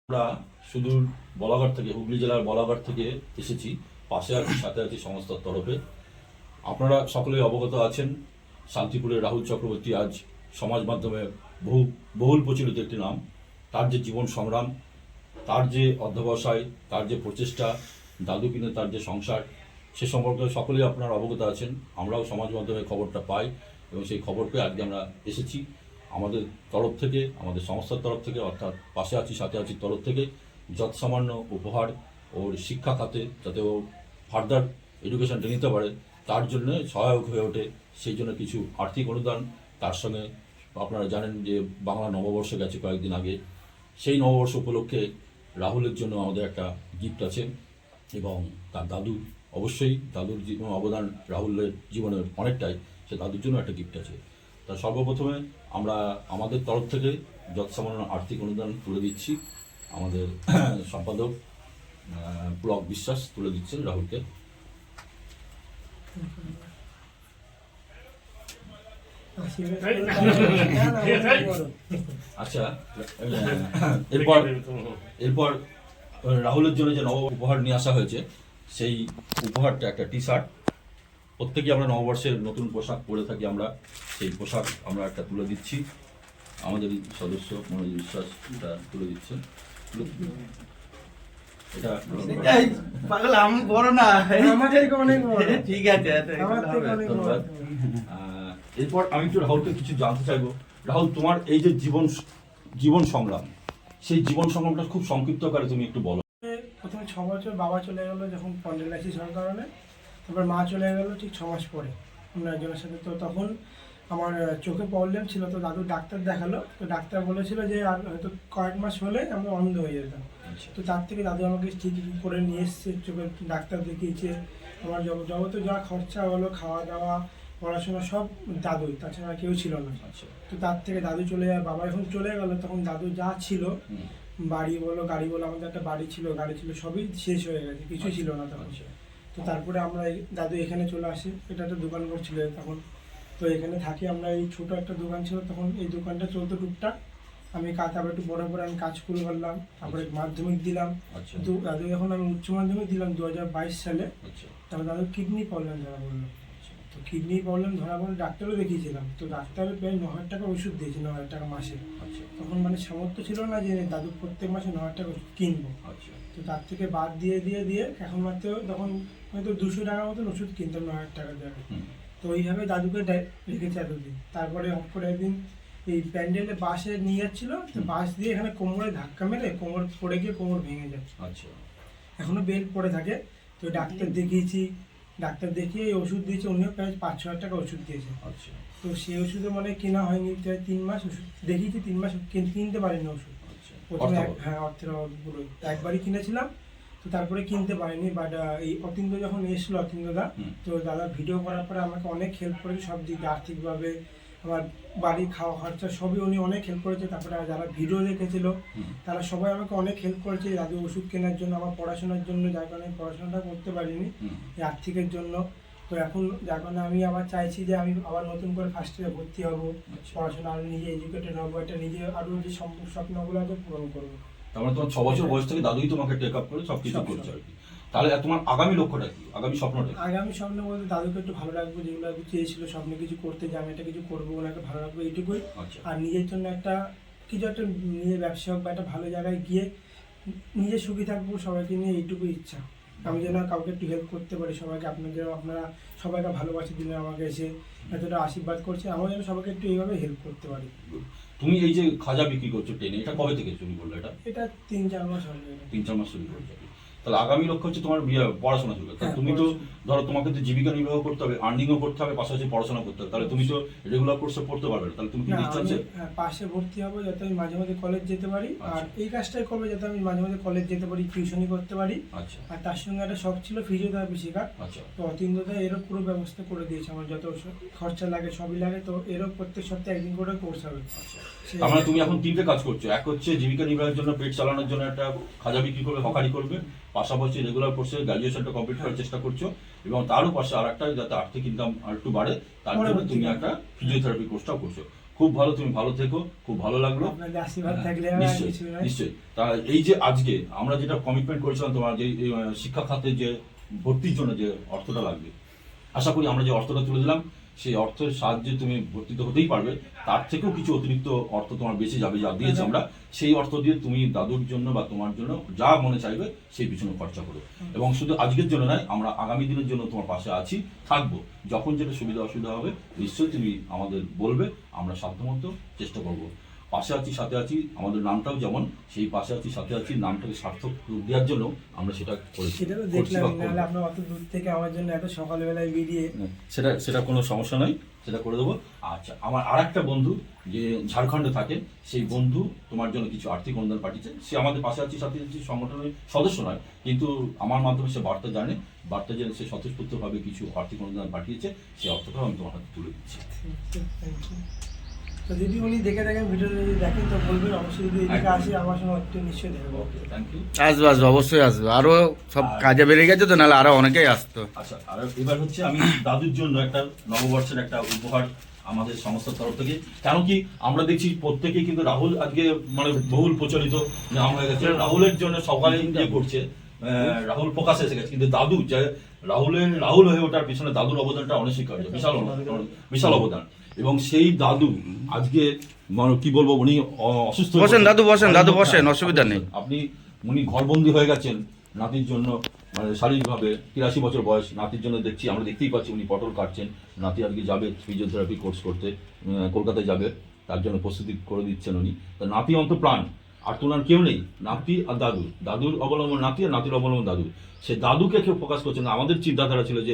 আমরা সুদূর বলাগড় থেকে, হুগলি জেলার বলাগড় থেকে এসেছি। পাশে আছি, সাথে আছি সংস্থার তরফে। আপনারা সকলেই অবগত আছেন, শান্তিপুরের রাহুল চক্রবর্তী আজ সমাজ মাধ্যমে বহুল প্রচলিত একটি নাম। তার যে জীবন সংগ্রাম, তার যে অধ্যবসায়, তার যে প্রচেষ্টা, দাদু কিনে তার যে সংসার, সে সম্পর্কে সকলেই আপনারা অবগত আছেন। আমরাও সমাজ মাধ্যমে খবরটা পাই এবং সেই খবর পেয়ে আজকে আমরা এসেছি। আমাদের তরফ থেকে, আমাদের সংস্থার তরফ থেকে, অর্থাৎ পাশে আছি সাথে আছি তরফ থেকে যৎসামান্য উপহার ওর শিক্ষা খাতে, যাতে ও ফার্দার এডুকেশনটা নিতে পারে, তার জন্য সহায়ক হয়ে ওঠে। সেই জন্য কিছু আর্থিক অনুদান, তার সঙ্গে আপনারা জানেন যে বাংলা নববর্ষ গেছে কয়েকদিন আগে, সেই নববর্ষ উপলক্ষে রাহুলের জন্য আমাদের একটা গিফট আছে এবং তার দাদু, অবশ্যই দাদুর জীবন অবদান রাহুলের জীবনের অনেকটাই, সে দাদুর জন্য একটা গিফট আছে। তা সর্বপ্রথমে আমরা আমাদের তরফ থেকে যৎসামান্য আর্থিক অনুদান তুলে দিচ্ছি। আমাদের সম্পাদক পুলক বিশ্বাস তুলে দিচ্ছেন রাহুলকে। আচ্ছা, এরপর রাহুলের জন্য যে নব উপহার নিয়ে আসা হয়েছে, সেই উপহারটা একটা টি শার্ট। প্রত্যেকে আমরা নববর্ষের নতুন পোশাক পরে থাকি, আমরা সেই পোশাক আমরা একটা তুলে দিচ্ছি। আমাদের সদস্য মনোজ বিশ্বাস এটা তুলে দিচ্ছেন। এটা আমি বড় না, অনেক বড়। ঠিক আছে। এরপর আমি একটু রাহুলকে কিছু জানতে চাইবো। রাহুল, তোমার এই যে জীবন সংগ্রাম, সেই জীবন সংগ্রামটা খুব সংক্ষিপ্ত আকারে তুমি একটু বলো। প্রথমে 6 বছর বাবা চলে গেল যখন পন্ডেলাইসিস হওয়ার কারণে, তারপর মা চলে গেল ঠিক 6 মাস পরে অন্য একজনের সাথে। তো তখন আমার চোখে প্রবলেম ছিল, তো দাদু ডাক্তার দেখালো। তো ডাক্তার বলেছিল যে আর হয়তো কয়েক মাস হলে আমরা অন্ধ হয়ে যেতাম। তো তার থেকে দাদু আমাকে ঠিক করে নিয়ে এসছে, চোখের ডাক্তার দেখিয়েছে। আমার জগতে যা খরচা হলো, খাওয়া দাওয়া, পড়াশোনা সব দাদুই, তাছাড়া কেউ ছিল না। তো তার থেকে দাদু চলে যায়, বাবা এখন চলে গেল, তখন দাদু যা ছিল, বাড়ি বলো গাড়ি বলো, আমাদের একটা গাড়ি ছিল সবই শেষ হয়ে গেছে, কিছুই ছিল না তখন। তো তারপরে আমরা দাদু এখানে চলে আসি। এটা একটা দোকান করছিল তখন, তো এখানে থাকি আমরা। এই ছোট একটা দোকান ছিল তখন, এই দোকানটা চলতো টুকটাক। আমি তারপরে একটু বড় করে আমি কাজ শুরু করলাম, তারপরে মাধ্যমিক দিলাম। তো দাদু যখন আমি উচ্চ মাধ্যমিক দিলাম 2022 সালে, তারপর দাদু কিডনি প্রবলেম ধরা পড়লো। তো কিডনি প্রবলেম ধরা পড়লে ডাক্তারও দেখিয়েছিলাম। তো ডাক্তারের প্রায় 9,000 টাকা ওষুধ দিয়েছে, 9,000 টাকা মাসে। তখন মানে সামর্থ্য ছিল না যে দাদু প্রত্যেক মাসে 9,000 টাকা ওষুধ কিনবো। তো তার থেকে বাদ দিয়ে এখন মাত্র তখন হয়তো 200 টাকার মতন ওষুধ কিনতাম 9,000 টাকার জায়গায়। তো এইভাবে দাদুকে রেখেছে এতদিন। তারপরে হট করে একদিন এই প্যান্ডেলে বাসে নিয়ে যাচ্ছিল, তো বাস দিয়ে এখানে কোমরে ধাক্কা মেরে কোমর পড়ে গিয়ে কোমর ভেঙে যায়। আচ্ছা, এখনো বেল্ট পড়ে থাকে। তো ডাক্তার দেখিয়েছি, ডাক্তার দেখিয়ে এই ওষুধ দিয়েছে, উনিও প্রায় 5-6 টাকা ওষুধ দিয়েছে। আচ্ছা। তো সেই ওষুধে মানে কেনা হয়নি, প্রায় 3 মাস ওষুধ দেখিয়েছি, 3 মাস কিনতে পারিনি ওষুধ। প্রথমে হ্যাঁ, অর্থের অভাবগুলো একবারই কিনেছিলাম, তো তারপরে কিনতে পারিনি। বাট এই অতীন্দ্র যখন এসেছিল, অতীন্দ্রদা, তো দাদা ভিডিও করার পরে আমাকে অনেক হেল্প করেছে সব দিক দিয়ে, আর্থিকভাবে, আমার বাড়ির খাওয়া খরচা সবই উনি অনেক হেল্প করেছে। তারপরে যারা ভিডিও দেখেছিল তারা সবাই আমাকে অনেক হেল্প করেছে দাদু ওষুধ কেনার জন্য, আমার পড়াশোনার জন্য, যার কারণে পড়াশোনাটা করতে পারিনি এই আর্থিকের জন্য। তো এখন যার কারণে আমি আবার চাইছি যে আমি আবার নতুন করে ফার্স্ট ইয়ারে ভর্তি হবো, পড়াশোনা আরও নিজে এডুকেটেড হবো, এটা নিজে আরও যে স্বপ্নগুলো আছে পূরণ করবো। তার মানে তোমার 6 বছর বয়স থেকে দাদুই তোমাকে টেক আপ করে সবকিছু করছে আর কি। তাহলে তোমার আগামী লক্ষ্যটা কি, আগামী স্বপ্নটা কি? আগামী স্বপ্ন বলতে দাদুকে একটু ভালো রাখবো, যেগুলো চেয়েছিল স্বপ্নে কিছু করতে, যে আমি একটা কিছু করবো, ওনাকে ভালো রাখবো, এইটুকুই। আর নিজের জন্য একটা কিছু একটা নিজের ব্যবসা হোক বা একটা ভালো জায়গায় গিয়ে নিজে সুখী থাকবো, সবাইকে নিয়ে এইটুকুই ইচ্ছা। আমি যেন কাউকে একটু হেল্প করতে পারি, সবাইকে আপনারা সবাইকে ভালোবাসে দিলে আমাকে এসে এতটা আশীর্বাদ করছে, আমার যেন সবাইকে একটু এইভাবে হেল্প করতে পারি। তুমি এই যে খাজা বিক্রি করছো ট্রেনে, এটা কবে থেকে শুরু করলো? এটা 3-4 মাস হবে। 3-4 মাস শুরু করছো। তাহলে আগামী লক্ষ্য হচ্ছে তোমার পড়াশোনা শুরু। তুমি তো ধরো তোমাকে তো জীবিকা নির্বাহ করতে হবে, আর্নিংও করতে হবে, পাশাপাশি পড়াশোনা করতে হবে। তাহলে তুমি তো রেগুলার কোর্সে পড়তে পারবে না, তাহলে তুমি কি ডিসটেন্সে পাশে ভর্তি হবো যাতে আমি মাঝে মাঝে কলেজ যেতে পারি। আর এই কাজটাই করবো যাতে আমি মাঝে মাঝে কলেজ যেতে পারি, টিউশনই করতে পারি। আর তার সঙ্গে একটা শখ ছিল ফিজিওথেরাপি শেখার। তো অতীন্দ্রদা এরও পুরো ব্যবস্থা করে দিয়েছে, আমার যত খরচা লাগে সবই লাগে। তো এরও প্রত্যেক সপ্তাহে একদিন করে কোর্স হবে। তার মানে তুমি এখন 3টে কাজ করছো। এক হচ্ছে জীবিকা নির্বাহের জন্য, পেট চালানোর জন্য একটা খাজা বিক্রি করবে, হকারি করবে, পাশাপাশি রেগুলার কোর্সে গ্র্যাজুয়েশনটা কমপ্লিট করার চেষ্টা করছো, এবং তারও পাশে আর একটা যাতে আর্থিক ইনকাম আর একটু বাড়ে তার জন্য তুমি একটা ফিজিওথেরাপি কোর্সটাও করছো। খুব ভালো, তুমি ভালো থেকো, খুব ভালো লাগলো। আপনাদের আশীর্বাদ থাকলে হবে, আর নিশ্চয়ই কিছু নয়। নিশ্চয়ই। তা এই যে আজকে আমরা যেটা কমিটমেন্ট করেছিলাম তোমার যে শিক্ষা খাতে যে ভর্তির জন্য যে অর্থটা লাগবে, আশা করি আমরা যে অর্থটা তুলে দিলাম সেই অর্থের সাহায্যে তুমি ভর্তিতে হতেই পারবে। তার থেকেও কিছু অতিরিক্ত অর্থ তোমার বেশি যাবে, যা দিয়েছি আমরা, সেই অর্থ দিয়ে তুমি দাদুর জন্য বা তোমার জন্য যা মনে চাইবে সেই পিছনে খরচা করো। এবং শুধু আজকের জন্য নয়, আমরা আগামী দিনের জন্য তোমার পাশে আছি, থাকবো। যখন যেটা সুবিধা অসুবিধা হবে নিশ্চয়ই তুমি আমাদের বলবে, আমরা সাধ্যমতো চেষ্টা করবো। পাশে আছি, সাথে আছি, আমাদের নামটাও যেমন সেই পাশে আছি সাথে আছি নামটাকে সার্থক রূপ দেওয়ার জন্য আমরা সেটা করেছি, সেটা তো করছি দেখলাম, বা করবো। নাহলে আপনার অত দূর থেকে আমার জন্য এত সকালবেলায় বেরিয়ে। সেটা সেটা কোনো সমস্যা নয়, সেটা করে দেবো। আচ্ছা, আমার আর একটা বন্ধু যে ঝাড়খণ্ডে থাকে, সেই বন্ধু তোমার জন্য কিছু আর্থিক অনুদান পাঠিয়েছে। সে আমাদের পাশে আছি সাথে আছি সংগঠনের সদস্য নয়, কিন্তু আমার মাধ্যমে সে বার্তা জেনে সে স্বতঃস্ফূর্তভাবে কিছু আর্থিক অনুদান পাঠিয়েছে। সেই অর্থটাও আমি তোমার হাতে তুলে দিচ্ছি। তো যদি উনি দেখে থাকেন, ভিডিওটা যদি দেখেন তো বলবেন, অবশ্যই যদি এদিকে একদম। আসে আমার সঙ্গে একটু নিশ্চয়ই দেখবো। ওকে, থ্যাংক ইউ। আসবে আসবে, অবশ্যই আসবে। আরো সব কাজে বেড়ে গেছে তো, নাহলে আরো অনেকেই আসতো। আচ্ছা, আর এবার হচ্ছে আমি দাদুর জন্য একটা নববর্ষের একটা উপহার আমাদের সংস্থার তরফ থেকে। কেন কি আমরা দেখছি প্রত্যেকেই কিন্তু রাহুল আজকে মানে বহুল প্রচলিত নাম হয়ে গেছে, রাহুলের জন্য সবাই ইয়ে করছে, রাহুল প্রকাশ এসে গেছে, কিন্তু দাদু যে রাহুল হয়ে ওঠার পিছনে দাদুর অবদানটা অনস্বীকার্য, বিশাল অবদান। এবং সেই দাদু আজকে মানে কি বলবো, উনি অসুস্থ হয়ে বসেন পড়েছেন। দাদু, বসেন দাদু, বসেন, অসুবিধা নেই। উনি ঘরবন্দি হয়ে গেছেন নাতির জন্য, মানে শারীরিকভাবে 83 বছর বয়স। নাতির জন্য দেখছি, আমরা দেখতেই পাচ্ছি উনি পটল কাটছেন। নাতি আজকে যাবে ফিজিওথেরাপি কোর্স করতে, কলকাতায় যাবে, তার জন্য প্রস্তুতি করে দিচ্ছেন উনি। তা নাতি অন্তপ্রাণ, আর তোনার কেউ নেই, নাতি আর দাদু, দাদুর অবলম্বন নাতি আর নাতির অবলম্বন দাদু। সে দাদুকে কেউ ফোকাস করছে না। আমাদের চিন্তাধারা ছিল যে